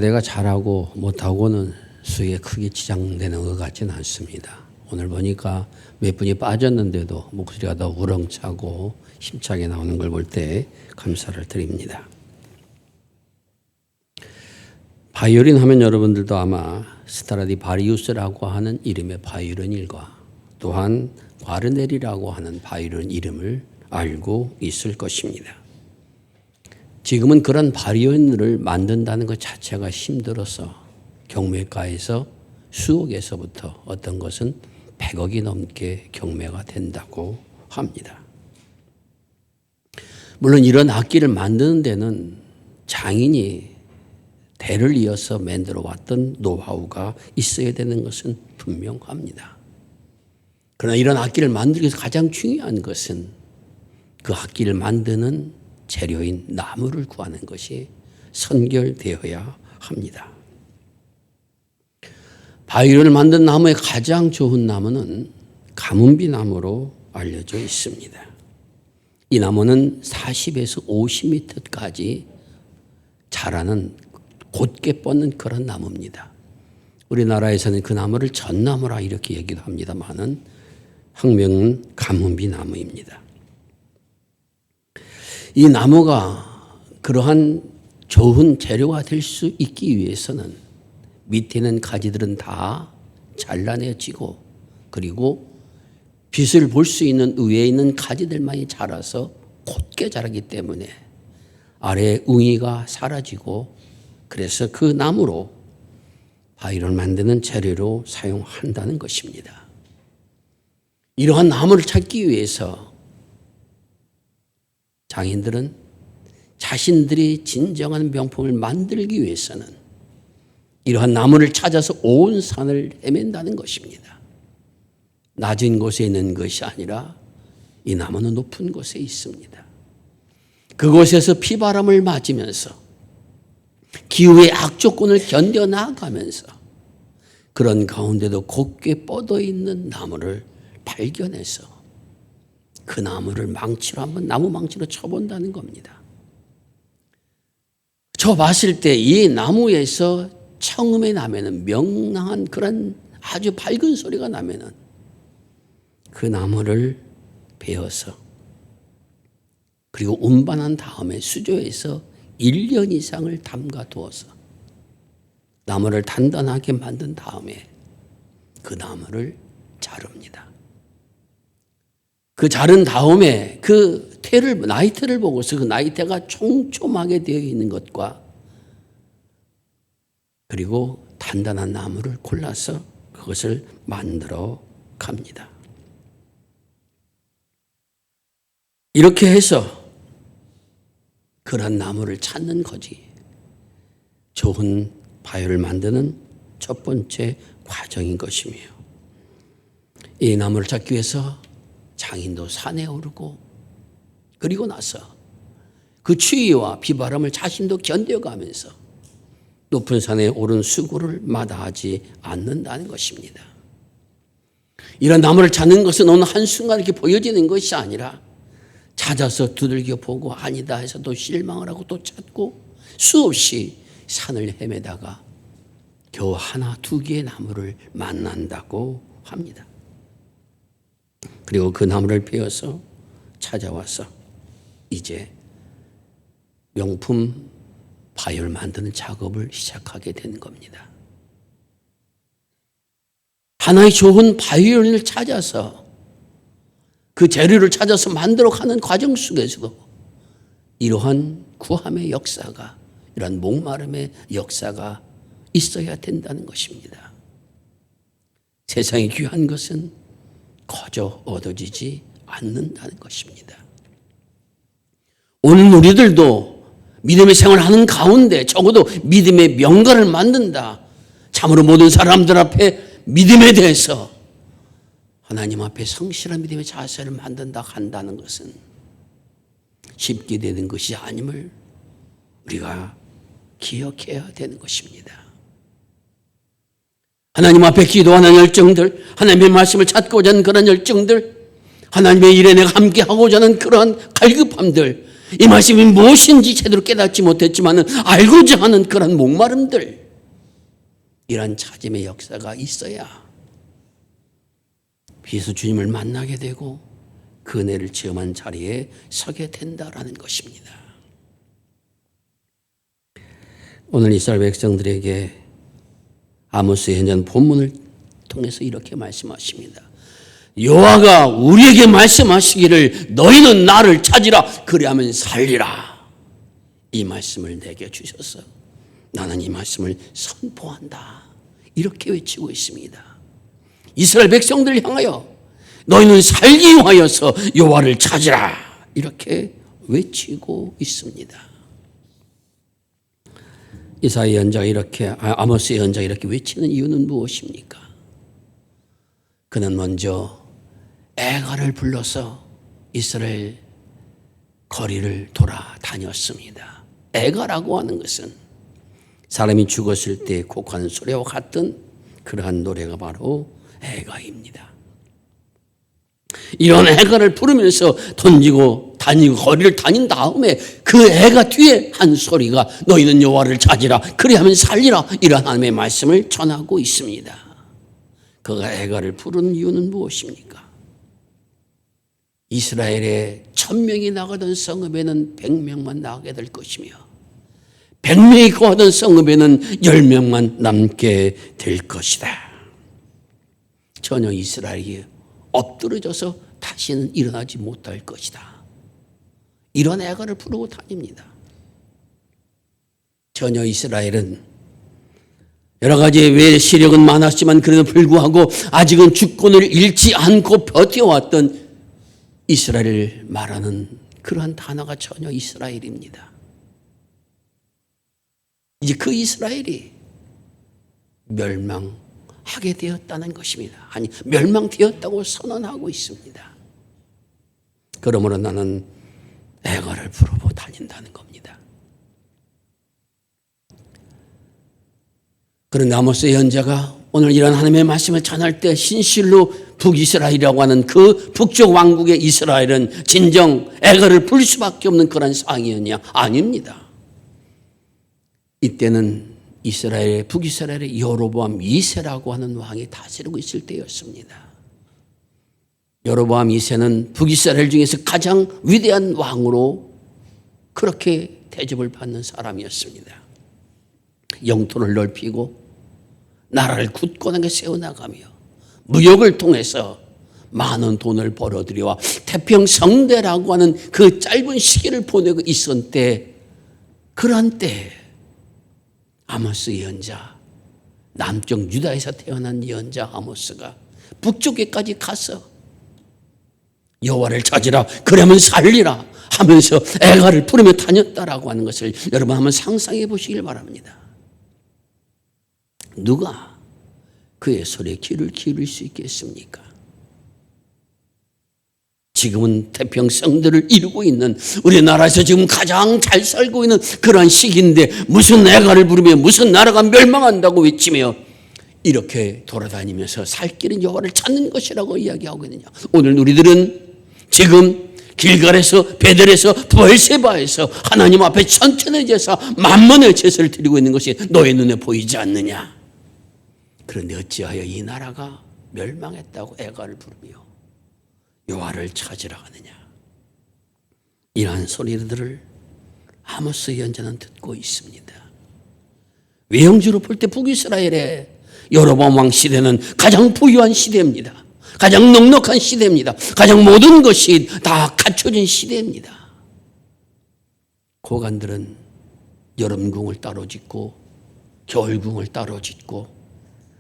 내가 잘하고 못하고는 수익에 크게 지장되는 것 같지는 않습니다. 오늘 보니까 몇 분이 빠졌는데도 목소리가 더 우렁차고 힘차게 나오는 걸 볼 때 감사를 드립니다. 바이올린 하면 여러분들도 아마 스트라디바리우스라고 하는 이름의 바이올린 일과 또한 과르넬이라고 하는 바이올린 이름을 알고 있을 것입니다. 지금은 그런 바이올린을 만든다는 것 자체가 힘들어서 경매가에서 수억에서부터 어떤 것은 100억이 넘게 경매가 된다고 합니다. 물론 이런 악기를 만드는 데는 장인이 대를 이어서 만들어 왔던 노하우가 있어야 되는 것은 분명합니다. 그러나 이런 악기를 만들기 위해서 가장 중요한 것은 그 악기를 만드는 재료인 나무를 구하는 것이 선결되어야 합니다. 바이올린을 만든 나무의 가장 좋은 나무는 가문비 나무로 알려져 있습니다. 이 나무는 40에서 50m까지 자라는 곧게 뻗는 그런 나무입니다. 우리나라에서는 그 나무를 전나무라 이렇게 얘기도 합니다만은 학명은 가문비 나무입니다. 이 나무가 그러한 좋은 재료가 될 수 있기 위해서는 밑에 있는 가지들은 다 잘라내지고 그리고 빛을 볼 수 있는 위에 있는 가지들만이 자라서 곧게 자라기 때문에 아래의 웅이가 사라지고 그래서 그 나무로 바이올린을 만드는 재료로 사용한다는 것입니다. 이러한 나무를 찾기 위해서 장인들은 자신들이 진정한 명품을 만들기 위해서는 이러한 나무를 찾아서 온 산을 헤맨다는 것입니다. 낮은 곳에 있는 것이 아니라 이 나무는 높은 곳에 있습니다. 그곳에서 비바람을 맞으면서 기후의 악조건을 견뎌나가면서 그런 가운데도 곧게 뻗어 있는 나무를 발견해서 그 나무를 망치로 한번 나무 망치로 쳐본다는 겁니다. 쳐봤을 때 이 나무에서 청음이 나면은 명랑한 그런 아주 밝은 소리가 나면은 그 나무를 베어서 그리고 운반한 다음에 수조에서 1년 이상을 담가 두어서 나무를 단단하게 만든 다음에 그 나무를 자릅니다. 그 자른 다음에 그 나이테를 보고서 그 나이테가 촘촘하게 되어 있는 것과 그리고 단단한 나무를 골라서 그것을 만들어 갑니다. 이렇게 해서 그런 나무를 찾는 거지. 좋은 바이올린을 만드는 첫 번째 과정인 것이며 이 나무를 찾기 위해서 장인도 산에 오르고 그리고 나서 그 추위와 비바람을 자신도 견뎌가면서 높은 산에 오른 수고를 마다하지 않는다는 것입니다. 이런 나무를 찾는 것은 어느 한순간 이렇게 보여지는 것이 아니라 찾아서 두들겨 보고 아니다 해서 또 실망을 하고 또 찾고 수없이 산을 헤매다가 겨우 하나 두 개의 나무를 만난다고 합니다. 그리고 그 나무를 베어서 찾아와서 이제 명품 바이올린을 만드는 작업을 시작하게 되는 겁니다. 하나의 좋은 바이올린을 찾아서 그 재료를 찾아서 만들어가는 과정 속에서도 이러한 구함의 역사가 이러한 목마름의 역사가 있어야 된다는 것입니다. 세상에 귀한 것은 거저 얻어지지 않는다는 것입니다. 오늘 우리들도 믿음의 생활하는 가운데 적어도 믿음의 명가를 만든다. 참으로 모든 사람들 앞에 믿음에 대해서 하나님 앞에 성실한 믿음의 자세를 만든다 한다는 것은 쉽게 되는 것이 아님을 우리가 기억해야 되는 것입니다. 하나님 앞에 기도하는 열정들, 하나님의 말씀을 찾고자 하는 그런 열정들, 하나님의 일에 내가 함께하고자 하는 그러한 갈급함들, 이 말씀이 무엇인지 제대로 깨닫지 못했지만 알고자 하는 그런 목마름들, 이러한 찾음의 역사가 있어야 비로소 주님을 만나게 되고 그 은혜를 체험한 자리에 서게 된다라는 것입니다. 오늘 이스라엘 백성들에게 아모스 예언자는 본문을 통해서 이렇게 말씀하십니다. 여호와가 우리에게 말씀하시기를 너희는 나를 찾으라 그리하면 살리라. 이 말씀을 내게 주셔서 나는 이 말씀을 선포한다. 이렇게 외치고 있습니다. 이스라엘 백성들을 향하여 너희는 살기 위하여서 여호와를 찾으라. 이렇게 외치고 있습니다. 이사야 예언자가 이렇게, 아모스 예언자가 이렇게 외치는 이유는 무엇입니까? 그는 먼저 애가를 불러서 이스라엘 거리를 돌아다녔습니다. 애가라고 하는 것은 사람이 죽었을 때 곡하는 소리와 같은 그러한 노래가 바로 애가입니다. 이런 애가를 부르면서 던지고 다니고 거리를 다닌 다음에 그 애가 뒤에 한 소리가 너희는 여호와를 찾으라 그리하면 살리라, 이런 하나님의 말씀을 전하고 있습니다. 그가 애가를 부르는 이유는 무엇입니까? 이스라엘에 1000명이 나가던 성읍에는 100명만 나가게 될 것이며 100명이 거하던 성읍에는 10명만 남게 될 것이다. 전혀 이스라엘이 엎드러져서 다시는 일어나지 못할 것이다. 이런 애가를 부르고 다닙니다. 전혀 이스라엘은 여러 가지 외 시력은 많았지만 그래도 불구하고 아직은 주권을 잃지 않고 버텨왔던 이스라엘을 말하는 그러한 단어가 전혀 이스라엘입니다. 이제 그 이스라엘이 멸망하게 되었다는 것입니다. 아니, 멸망되었다고 선언하고 있습니다. 그러므로 나는 애가를 부르고 다닌다는 겁니다. 그런데 아모스 예언자가 오늘 이런 하나님의 말씀을 전할 때 신실로 북이스라엘이라고 하는 그 북쪽 왕국의 이스라엘은 진정 애가를 부를 수밖에 없는 그런 상황이었냐? 아닙니다. 이때는 북이스라엘의 여로보암 2세라고 하는 왕이 다스리고 있을 때였습니다. 여로보암 2세는 북이스라엘 중에서 가장 위대한 왕으로 그렇게 대접을 받는 사람이었습니다. 영토를 넓히고 나라를 굳건하게 세워나가며 무역을 통해서 많은 돈을 벌어들여와 태평성대라고 하는 그 짧은 시기를 보내고 있었을 때, 그러한 때 아모스 예언자, 남쪽 유다에서 태어난 예언자 아모스가 북쪽에까지 가서 여호와를 찾으라 그러면 살리라 하면서 애가를 부르며 다녔다라고 하는 것을 여러분 한번 상상해 보시길 바랍니다. 누가 그의 소리에 귀를 기울일 수 있겠습니까? 지금은 태평성들을 이루고 있는 우리나라에서 지금 가장 잘 살고 있는 그러한 시기인데 무슨 애가를 부르며 무슨 나라가 멸망한다고 외치며 이렇게 돌아다니면서 살 길은 여호와를 찾는 것이라고 이야기하거든요. 오늘 우리들은 지금 길갈에서, 베델에서, 브엘세바에서 하나님 앞에 천천의 제사, 만번의 제사를 드리고 있는 것이 너의 눈에 보이지 않느냐? 그런데 어찌하여 이 나라가 멸망했다고 애가를 부르며 여호와를 찾으라 하느냐? 이러한 소리들을 아모스 예언자는 듣고 있습니다. 외형주로 볼 때 북이스라엘의 여로보암 왕 시대는 가장 부유한 시대입니다. 가장 넉넉한 시대입니다. 가장 모든 것이 다 갖춰진 시대입니다. 고관들은 여름궁을 따로 짓고 겨울궁을 따로 짓고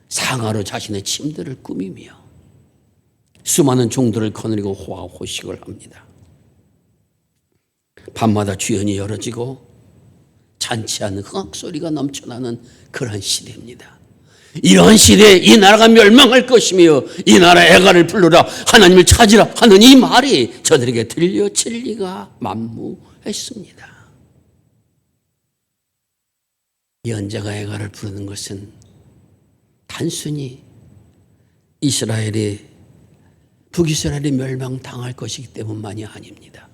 상하로 자신의 침대를 꾸미며 수많은 종들을 거느리고 호화호식을 합니다. 밤마다 주연이 열어지고 잔치하는 흥악소리가 넘쳐나는 그런 시대입니다. 이러한 시대에 이 나라가 멸망할 것이며 이 나라의 애가를 불러라 하나님을 찾으라 하는 이 말이 저들에게 들려질 리가 만무했습니다. 예언자가 애가를 부르는 것은 단순히 북이스라엘이 멸망당할 것이기 때문만이 아닙니다.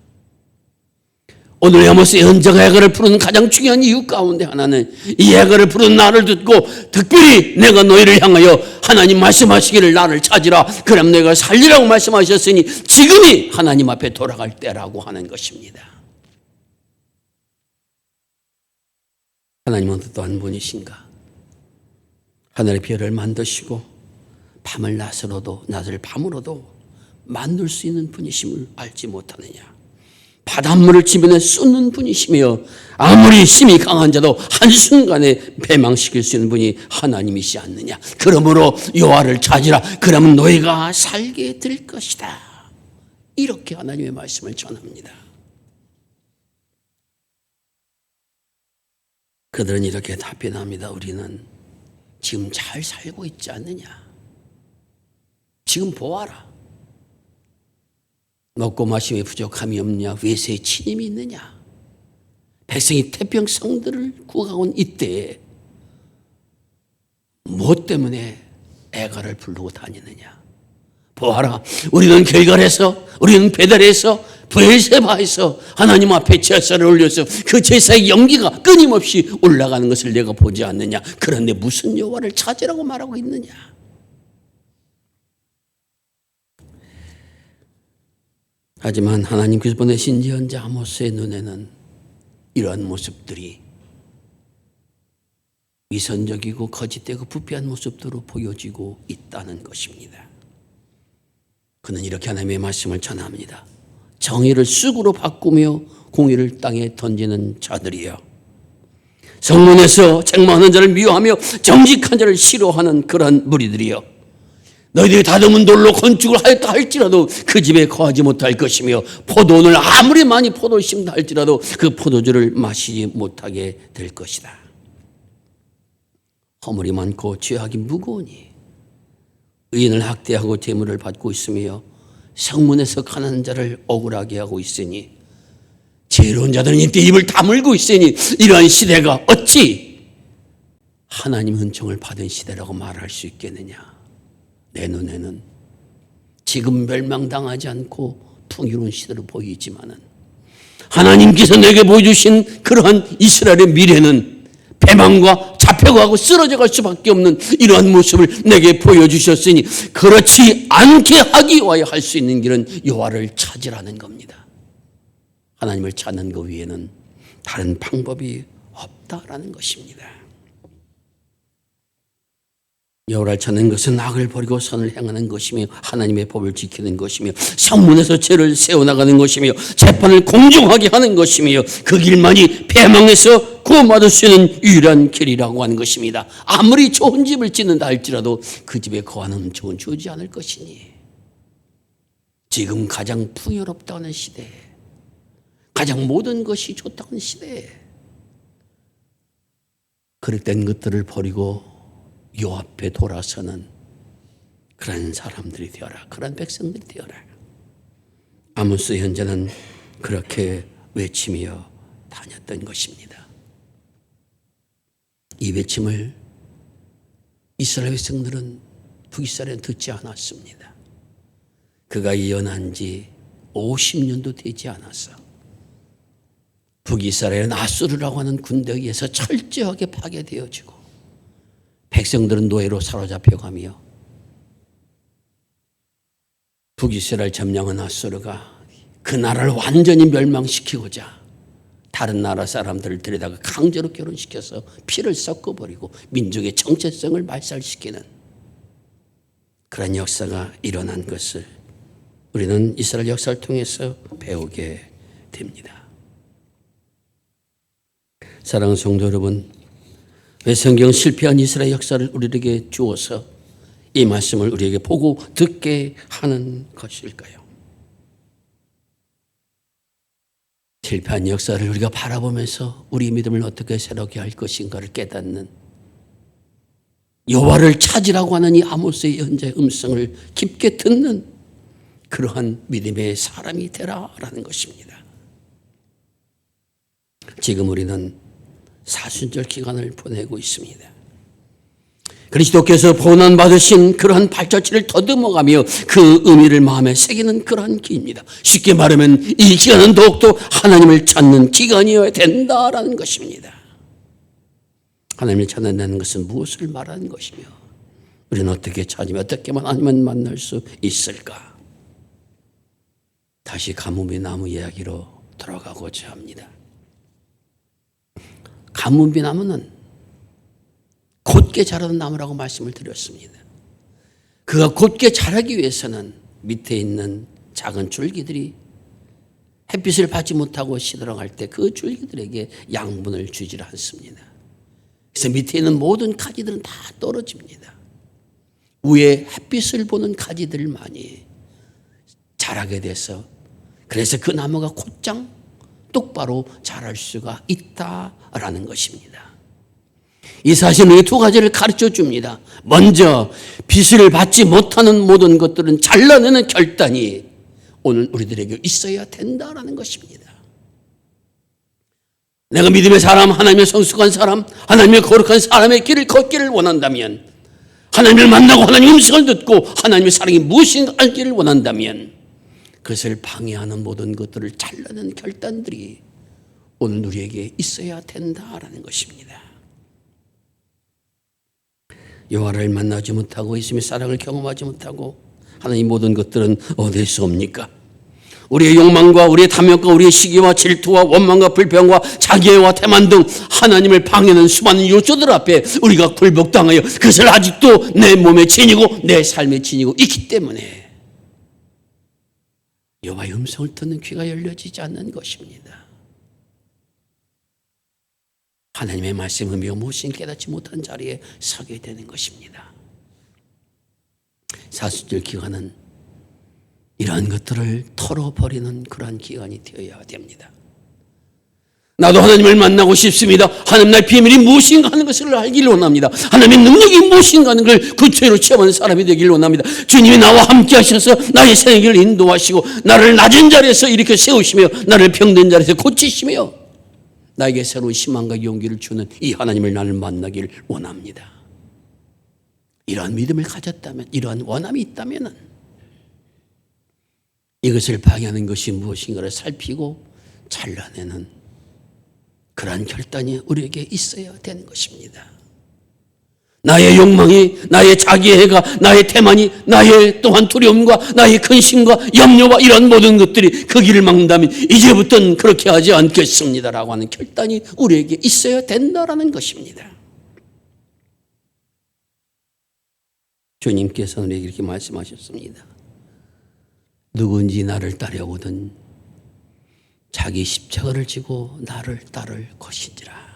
오늘 아모스 예언자가 예가를 부르는 가장 중요한 이유 가운데 하나는 이 예가를 부르는 나를 듣고 특별히 내가 너희를 향하여 하나님 말씀하시기를 나를 찾으라 그럼 내가 살리라고 말씀하셨으니 지금이 하나님 앞에 돌아갈 때라고 하는 것입니다. 하나님은 어떠한 분이신가? 하늘의 별을 만드시고 밤을 낮을 밤으로도 만들 수 있는 분이심을 알지 못하느냐? 바닷물을 지면에 쏟는 분이시며 아무리 힘이 강한 자도 한순간에 패망시킬 수 있는 분이 하나님이시 않느냐. 그러므로 여호와를 찾으라. 그러면 너희가 살게 될 것이다. 이렇게 하나님의 말씀을 전합니다. 그들은 이렇게 답변합니다. 우리는 지금 잘 살고 있지 않느냐. 지금 보아라. 먹고 마심에 부족함이 없느냐. 외세의 침임이 있느냐. 백성이 태평성들을 구하온 이때에 무엇 때문에 애가를 부르고 다니느냐. 보아라. 우리는 길갈에서 우리는 베델에서 브엘세바에서 하나님 앞에 제사를 올려서 그 제사의 연기가 끊임없이 올라가는 것을 내가 보지 않느냐. 그런데 무슨 여호와를 찾으라고 말하고 있느냐. 하지만 하나님께서 보내신 예언자 아모스의 눈에는 이러한 모습들이 위선적이고 거짓되고 부패한 모습들로 보여지고 있다는 것입니다. 그는 이렇게 하나님의 말씀을 전합니다. 정의를 쑥으로 바꾸며 공의를 땅에 던지는 자들이여. 성문에서 책망하는 자를 미워하며 정직한 자를 싫어하는 그런 무리들이여. 너희들이 다듬은 돌로 건축을 하였다 할지라도 그 집에 거하지 못할 것이며 포도원을 아무리 많이 포도를 심다 할지라도 그 포도주를 마시지 못하게 될 것이다. 허물이 많고 죄악이 무거우니 의인을 학대하고 재물을 받고 있으며 성문에서 가난한 자를 억울하게 하고 있으니 지혜로운 자들은 이때 입을 다물고 있으니 이러한 시대가 어찌 하나님 은총을 받은 시대라고 말할 수 있겠느냐. 내 눈에는 지금 멸망당하지 않고 풍요로운 시대로 보이지만은 하나님께서 내게 보여주신 그러한 이스라엘의 미래는 패망과 잡혀가고 쓰러져 갈 수밖에 없는 이러한 모습을 내게 보여주셨으니 그렇지 않게 하기 위하여 할 수 있는 길은 여호와를 찾으라는 겁니다. 하나님을 찾는 것 위에는 다른 방법이 없다라는 것입니다. 여호와를 찾는 것은 악을 버리고 선을 행하는 것이며 하나님의 법을 지키는 것이며 성문에서 죄를 세워나가는 것이며 재판을 공정하게 하는 것이며 그 길만이 패망에서 구원받을 수 있는 유일한 길이라고 하는 것입니다. 아무리 좋은 집을 짓는다 할지라도 그 집에 거하는 좋은 주지 않을 것이니 지금 가장 풍요롭다는 시대에 가장 모든 것이 좋다는 시대에 그릇된 것들을 버리고 요 앞에 돌아서는 그런 사람들이 되어라. 그런 백성들이 되어라. 아모스 현자는 그렇게 외치며 다녔던 것입니다. 이 외침을 이스라엘 백성들은 북이스라엘은 듣지 않았습니다. 그가 예언한 지 50년도 되지 않았어. 북이스라엘은 아수르라고 하는 군대에 의해서 철저하게 파괴되어지고 백성들은 노예로 사로잡혀가며 북이스라엘 점령한 아수르가 그 나라를 완전히 멸망시키고자 다른 나라 사람들을 데려다가 강제로 결혼시켜서 피를 섞어버리고 민족의 정체성을 말살시키는 그런 역사가 일어난 것을 우리는 이스라엘 역사를 통해서 배우게 됩니다. 사랑하는 성도 여러분, 왜 성경 실패한 이스라엘 역사를 우리에게 주어서 이 말씀을 우리에게 보고 듣게 하는 것일까요? 실패한 역사를 우리가 바라보면서 우리 믿음을 어떻게 새롭게 할 것인가를 깨닫는 여호와를 찾으라고 하는 이 아모스의 예언자의 음성을 깊게 듣는 그러한 믿음의 사람이 되라라는 것입니다. 지금 우리는 사순절 기간을 보내고 있습니다. 그리스도께서 고난 받으신 그러한 발자취를 더듬어가며 그 의미를 마음에 새기는 그러한 기입니다. 쉽게 말하면 이 기간은 더욱더 하나님을 찾는 기간이어야 된다라는 것입니다. 하나님을 찾는다는 것은 무엇을 말하는 것이며 우리는 어떻게 찾으며 어떻게 하나님을 만날 수 있을까? 다시 가뭄비 나무 이야기로 돌아가고자 합니다. 가뭄비 나무는 곧게 자라는 나무라고 말씀을 드렸습니다. 그가 곧게 자라기 위해서는 밑에 있는 작은 줄기들이 햇빛을 받지 못하고 시들어갈 때 그 줄기들에게 양분을 주지 않습니다. 그래서 밑에 있는 모든 가지들은 다 떨어집니다. 위에 햇빛을 보는 가지들만이 자라게 돼서 그래서 그 나무가 곧장 똑바로 자랄 수가 있다라는 것입니다. 이 사실은 이 두 가지를 가르쳐 줍니다. 먼저 빛을 받지 못하는 모든 것들은 잘라내는 결단이 오늘 우리들에게 있어야 된다라는 것입니다. 내가 믿음의 사람, 하나님의 성숙한 사람, 하나님의 거룩한 사람의 길을 걷기를 원한다면, 하나님을 만나고 하나님의 음성을 듣고 하나님의 사랑이 무엇인가 알기를 원한다면 그것을 방해하는 모든 것들을 잘라내는 결단들이 오늘 우리에게 있어야 된다라는 것입니다. 여호와를 만나지 못하고 예수님의 사랑을 경험하지 못하고 하나님 모든 것들은 어디서 옵니까? 우리의 욕망과 우리의 탐욕과 우리의 시기와 질투와 원망과 불평과 자기애와 태만 등 하나님을 방해하는 수많은 요소들 앞에 우리가 굴복당하여 그것을 아직도 내 몸에 지니고 내 삶에 지니고 있기 때문에 여호와의 음성을 듣는 귀가 열려지지 않는 것입니다. 하나님의 말씀 의미가 무엇인지 깨닫지 못한 자리에 서게 되는 것입니다. 사순절 기간은 이러한 것들을 털어버리는 그러한 기간이 되어야 됩니다. 나도 하나님을 만나고 싶습니다. 하나님 나의 비밀이 무엇인가 하는 것을 알기를 원합니다. 하나님의 능력이 무엇인가 하는 걸 구체로 체험하는 사람이 되기를 원합니다. 주님이 나와 함께 하셔서 나의 생애를 인도하시고 나를 낮은 자리에서 이렇게 세우시며 나를 병든 자리에서 고치시며 나에게 새로운 희망과 용기를 주는 이 하나님을 나를 만나길 원합니다. 이러한 믿음을 가졌다면, 이러한 원함이 있다면 이것을 방해하는 것이 무엇인가를 살피고 잘라내는 그러한 결단이 우리에게 있어야 되는 것입니다. 나의 욕망이, 나의 자기애가, 나의 태만이, 나의 또한 두려움과 나의 근심과 염려와 이런 모든 것들이 그 길을 막는다면 이제부터는 그렇게 하지 않겠습니다라고 하는 결단이 우리에게 있어야 된다라는 것입니다. 주님께서는 우리에게 이렇게 말씀하셨습니다. 누구든지 나를 따라오든 자기 십자가를 지고 나를 따를 것인지라.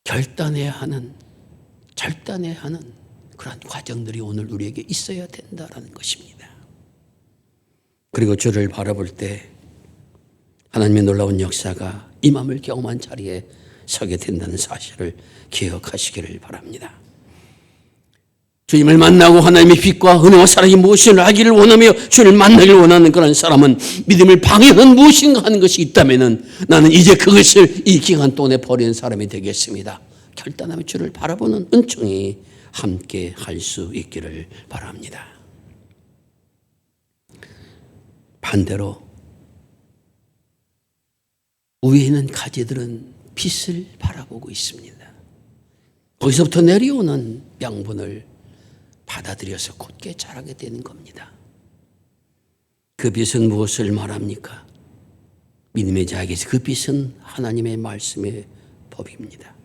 결단해야 하는, 절단해야 하는 그러한 과정들이 오늘 우리에게 있어야 된다라는 것입니다. 그리고 주를 바라볼 때 하나님의 놀라운 역사가 임함을 경험한 자리에 서게 된다는 사실을 기억하시기를 바랍니다. 주님을 만나고 하나님의 빛과 은혜와 사랑이 무엇인지 알기를 원하며 주를 만나기를 원하는 그런 사람은 믿음을 방해하는 무엇인가 하는 것이 있다면 나는 이제 그것을 이 기간 동안에 버리는 사람이 되겠습니다. 결단하며 주를 바라보는 은총이 함께 할 수 있기를 바랍니다. 반대로 위에 있는 가지들은 빛을 바라보고 있습니다. 거기서부터 내려오는 양분을 받아들여서 곧게 자라게 되는 겁니다. 그 빛은 무엇을 말합니까? 믿음의 자에게서 그 빛은 하나님의 말씀의 법입니다.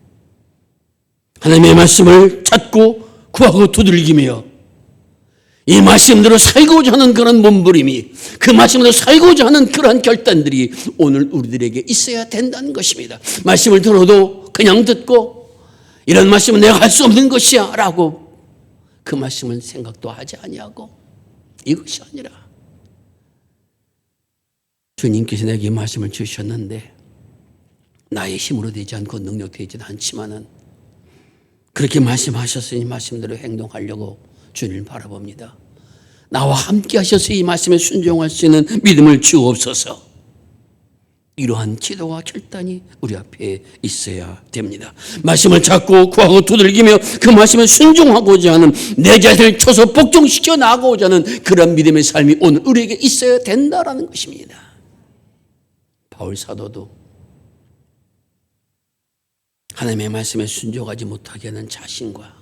하나님의 말씀을 찾고 구하고 두들기며 이 말씀대로 살고자 하는 그런 몸부림이, 그 말씀대로 살고자 하는 그러한 결단들이 오늘 우리들에게 있어야 된다는 것입니다. 말씀을 들어도 그냥 듣고 이런 말씀은 내가 할 수 없는 것이야 라고 그 말씀을 생각도 하지 아니하고 이것이 아니라 주님께서 내게 이 말씀을 주셨는데 나의 힘으로 되지 않고 능력 되지 않지만은 그렇게 말씀하셨으니 말씀대로 행동하려고 주님을 바라봅니다. 나와 함께 하셔서 이 말씀에 순종할 수 있는 믿음을 주옵소서. 이러한 기도와 결단이 우리 앞에 있어야 됩니다. 말씀을 찾고 구하고 두들기며 그 말씀을 순종하고자 하는, 내 자신을 쳐서 복종시켜 나가고자 하는 그런 믿음의 삶이 오늘 우리에게 있어야 된다라는 것입니다. 바울 사도도 하나님의 말씀에 순종하지 못하게 하는 자신과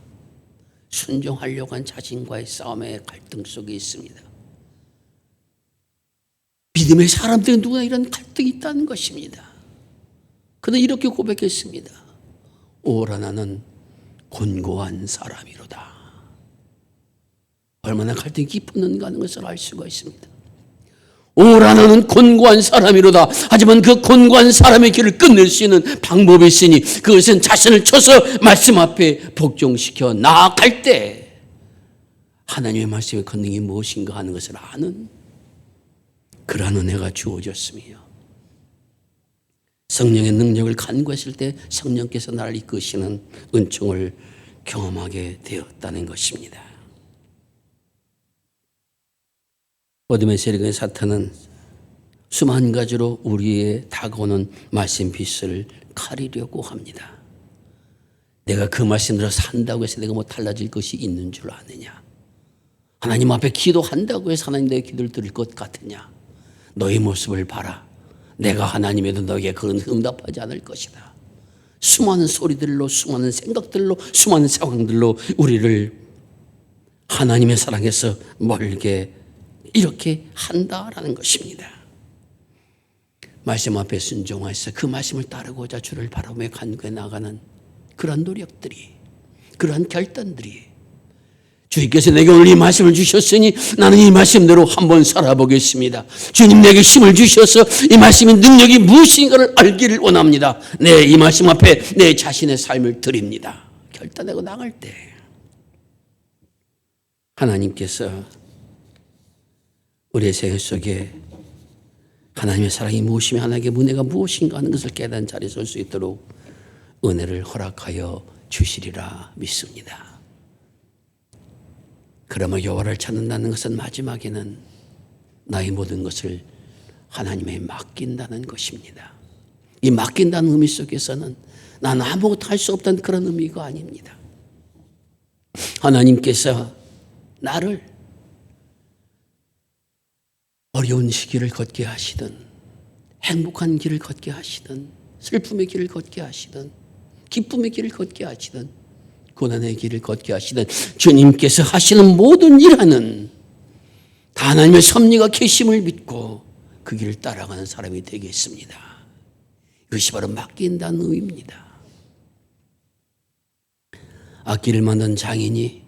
순종하려고 한 자신과의 싸움의 갈등 속에 있습니다. 믿음의 사람들은 누구나 이런 갈등이 있다는 것입니다. 그는 이렇게 고백했습니다. 오라 나는 곤고한 사람이로다. 얼마나 갈등이 깊었는가 하는 것을 알 수가 있습니다. 오라 나는 곤고한 사람이로다. 하지만 그 곤고한 사람의 길을 끝낼 수 있는 방법이 있으니 그것은 자신을 쳐서 말씀 앞에 복종시켜 나아갈 때 하나님의 말씀의 권능이 무엇인가 하는 것을 아는 그러한 은혜가 주어졌으며, 성령의 능력을 간구했을 때 성령께서 나를 이끄시는 은총을 경험하게 되었다는 것입니다. 어둠의 세력의 사탄은 수만 가지로 우리의 다가오는 말씀 빛을 가리려고 합니다. 내가 그 말씀대로 산다고 해서 내가 뭐 달라질 것이 있는 줄 아느냐? 하나님 앞에 기도한다고 해서 하나님 내 기도를 들을 것 같으냐? 너의 모습을 봐라. 내가 하나님에도 너에게 그런 응답하지 않을 것이다. 수많은 소리들로, 수많은 생각들로, 수많은 상황들로 우리를 하나님의 사랑에서 멀게 이렇게 한다라는 것입니다. 말씀 앞에 순종해서 그 말씀을 따르고자 주를 바라보며 간구해 나가는 그런 노력들이, 그런 결단들이, 주님께서 내게 오늘 이 말씀을 주셨으니 나는 이 말씀대로 한번 살아보겠습니다. 주님 내게 힘을 주셔서 이 말씀의 능력이 무엇인가를 알기를 원합니다. 네, 이 말씀 앞에 내 자신의 삶을 드립니다. 결단하고 나갈 때 하나님께서 우리의 생활 속에 하나님의 사랑이 무엇이며 하나님의 은혜가 무엇인가 하는 것을 깨닫는 자리에 설 수 있도록 은혜를 허락하여 주시리라 믿습니다. 그러면 여호와를 찾는다는 것은 마지막에는 나의 모든 것을 하나님에 맡긴다는 것입니다. 이 맡긴다는 의미 속에서는 나는 아무것도 할 수 없다는 그런 의미가 아닙니다. 하나님께서 나를 어려운 시기를 걷게 하시든 행복한 길을 걷게 하시든 슬픔의 길을 걷게 하시든 기쁨의 길을 걷게 하시든 고난의 길을 걷게 하시든 주님께서 하시는 모든 일하는 다 하나님의 섭리가 계심을 믿고 그 길을 따라가는 사람이 되겠습니다. 이것이 바로 맡긴다는 의미입니다. 악기를 만든 장인이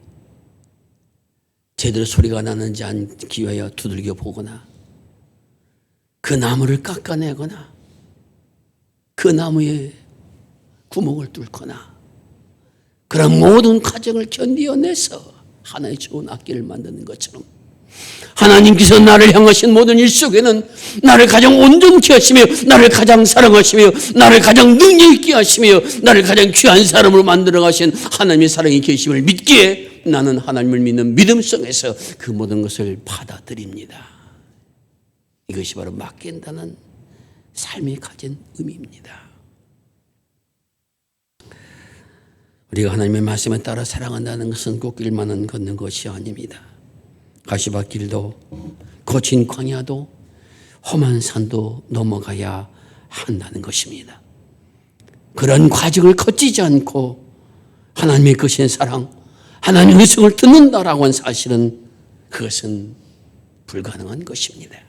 제대로 소리가 나는지 않기 위하여 두들겨 보거나 그 나무를 깎아내거나 그 나무에 구멍을 뚫거나 그런 모든 과정을 견디어내서 하나의 좋은 악기를 만드는 것처럼 하나님께서 나를 향하신 모든 일 속에는 나를 가장 온전케 하시며 나를 가장 사랑하시며 나를 가장 능력 있게 하시며 나를 가장 귀한 사람으로 만들어 가신 하나님의 사랑이 계심을 믿기에 나는 하나님을 믿는 믿음 속에서 그 모든 것을 받아들입니다. 이것이 바로 맡긴다는 삶이 가진 의미입니다. 우리가 하나님의 말씀에 따라 사랑한다는 것은 꽃길만은 걷는 것이 아닙니다. 가시밭길도 거친 광야도 험한 산도 넘어가야 한다는 것입니다. 그런 과정을 거치지 않고 하나님의 거신 사랑, 하나님의 음성을 듣는다라고 하는 사실은 그것은 불가능한 것입니다.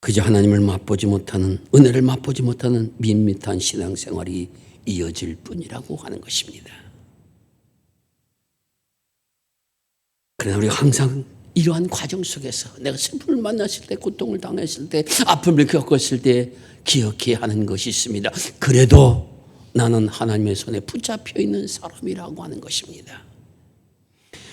그저 하나님을 맛보지 못하는, 은혜를 맛보지 못하는 밋밋한 신앙생활이 이어질 뿐이라고 하는 것입니다. 그러나 우리가 항상 이러한 과정 속에서 내가 슬픔을 만났을 때, 고통을 당했을 때, 아픔을 겪었을 때 기억해야 하는 것이 있습니다. 그래도 나는 하나님의 손에 붙잡혀 있는 사람이라고 하는 것입니다.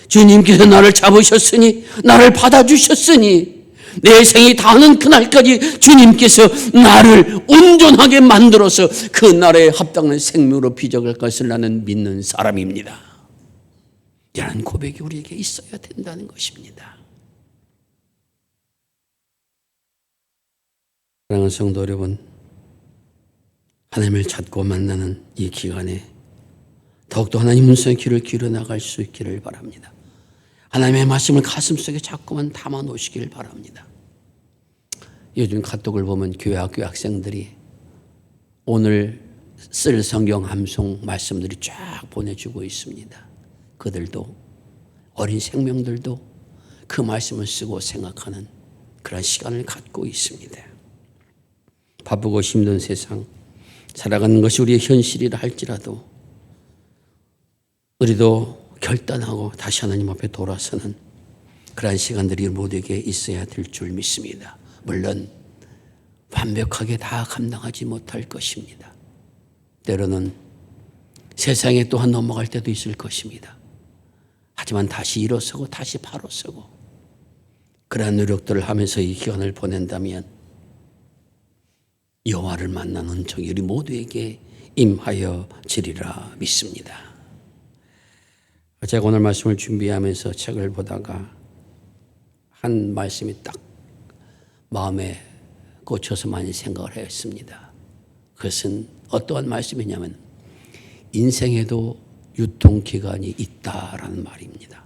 주님께서 나를 잡으셨으니, 나를 받아주셨으니 내 생이 다하는 그날까지 주님께서 나를 온전하게 만들어서 그 날에 합당한 생명으로 빚어갈 것을 나는 믿는 사람입니다. 이런 고백이 우리에게 있어야 된다는 것입니다. 사랑하는 성도 여러분, 하나님을 찾고 만나는 이 기간에 더욱더 하나님 음성의 귀를 기울여 나갈 수 있기를 바랍니다. 하나님의 말씀을 가슴속에 자꾸만 담아 놓으시기를 바랍니다. 요즘 카톡을 보면 교회 학교 학생들이 오늘 쓸 성경 암송 말씀들이 쫙 보내주고 있습니다. 그들도 어린 생명들도 그 말씀을 쓰고 생각하는 그런 시간을 갖고 있습니다. 바쁘고 힘든 세상 살아가는 것이 우리의 현실이라 할지라도 우리도 결단하고 다시 하나님 앞에 돌아서는 그러한 시간들이 모두에게 있어야 될 줄 믿습니다. 물론 완벽하게 다 감당하지 못할 것입니다. 때로는 세상에 또한 넘어갈 때도 있을 것입니다. 하지만 다시 일어서고 다시 바로 서고 그러한 노력들을 하면서 이 기간을 보낸다면 여호와를 만나는 은총이 우리 모두에게 임하여 지리라 믿습니다. 제가 오늘 말씀을 준비하면서 책을 보다가 한 말씀이 딱 마음에 꽂혀서 많이 생각을 했습니다. 그것은 어떠한 말씀이냐면 인생에도 유통기간이 있다라는 말입니다.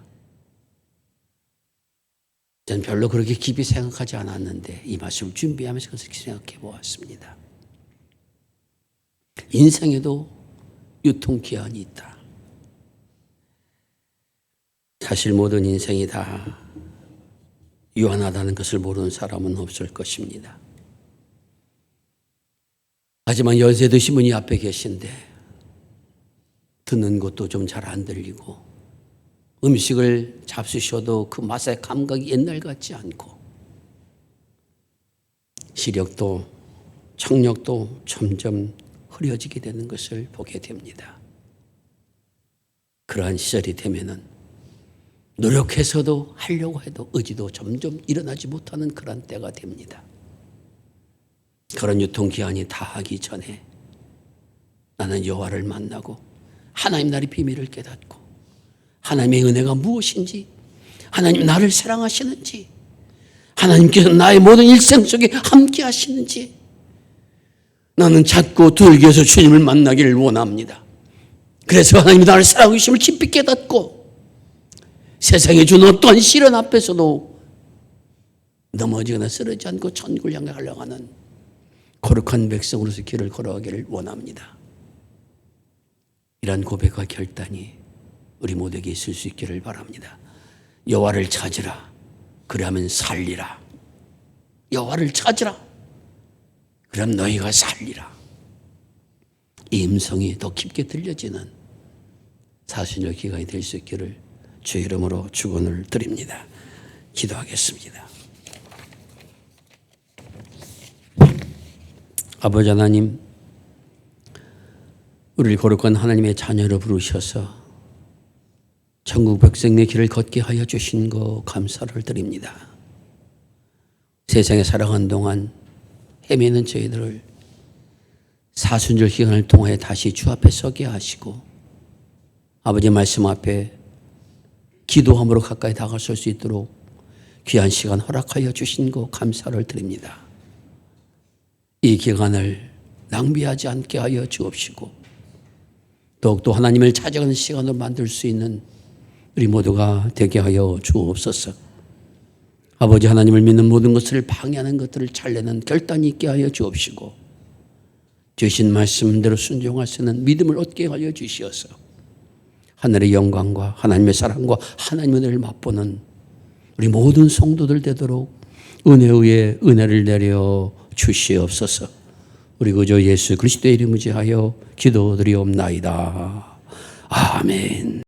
저는 별로 그렇게 깊이 생각하지 않았는데 이 말씀을 준비하면서 그렇게 생각해 보았습니다. 인생에도 유통기한이 있다. 사실 모든 인생이 다 유한하다는 것을 모르는 사람은 없을 것입니다. 하지만 연세 드신 분이 앞에 계신데 듣는 것도 좀 잘 안 들리고 음식을 잡수셔도 그 맛의 감각이 옛날 같지 않고 시력도 청력도 점점 흐려지게 되는 것을 보게 됩니다. 그러한 시절이 되면은 노력해서도 하려고 해도 의지도 점점 일어나지 못하는 그런 때가 됩니다. 그런 유통기한이 다하기 전에 나는 여호와를 만나고 하나님 나의 비밀을 깨닫고 하나님의 은혜가 무엇인지 하나님 나를 사랑하시는지 하나님께서 나의 모든 일생 속에 함께 하시는지 나는 찾고 두들겨 해서 주님을 만나기를 원합니다. 그래서 하나님이 나를 사랑하고 계심을 깊이 깨닫고 세상에 준 어떠한 시련 앞에서도 넘어지거나 쓰러지지 않고 천국을 향해 가려고 하는 거룩한 백성으로서 길을 걸어가기를 원합니다. 이러한 고백과 결단이 우리 모두에게 있을 수 있기를 바랍니다. 여호와를 찾으라. 그러면 살리라. 여호와를 찾으라. 그럼 너희가 살리라. 이 음성이 더 깊게 들려지는 사순절 기간이 될 수 있기를 주의 이름으로 축원을 드립니다. 기도하겠습니다. 아버지 하나님, 우리를 거룩한 하나님의 자녀로 부르셔서 천국 백성의 길을 걷게 하여 주신 거 감사를 드립니다. 세상에 살아가는 동안 헤매는 저희들을 사순절 기간을 통해 다시 주 앞에 서게 하시고 아버지 말씀 앞에 기도함으로 가까이 다가설 수 있도록 귀한 시간 허락하여 주신 거 감사를 드립니다. 이 기간을 낭비하지 않게 하여 주옵시고 더욱더 하나님을 찾아가는 시간으로 만들 수 있는 우리 모두가 되게 하여 주옵소서. 아버지 하나님을 믿는 모든 것을 방해하는 것들을 잘내는 결단이 있게 하여 주옵시고 주신 말씀대로 순종할 수 있는 믿음을 얻게 하여 주시어서 하늘의 영광과 하나님의 사랑과 하나님의 은혜를 맛보는 우리 모든 성도들 되도록 은혜 위에 은혜를 내려 주시옵소서. 우리 구주 예수 그리스도의 이름을 지하여 기도드리옵나이다. 아멘.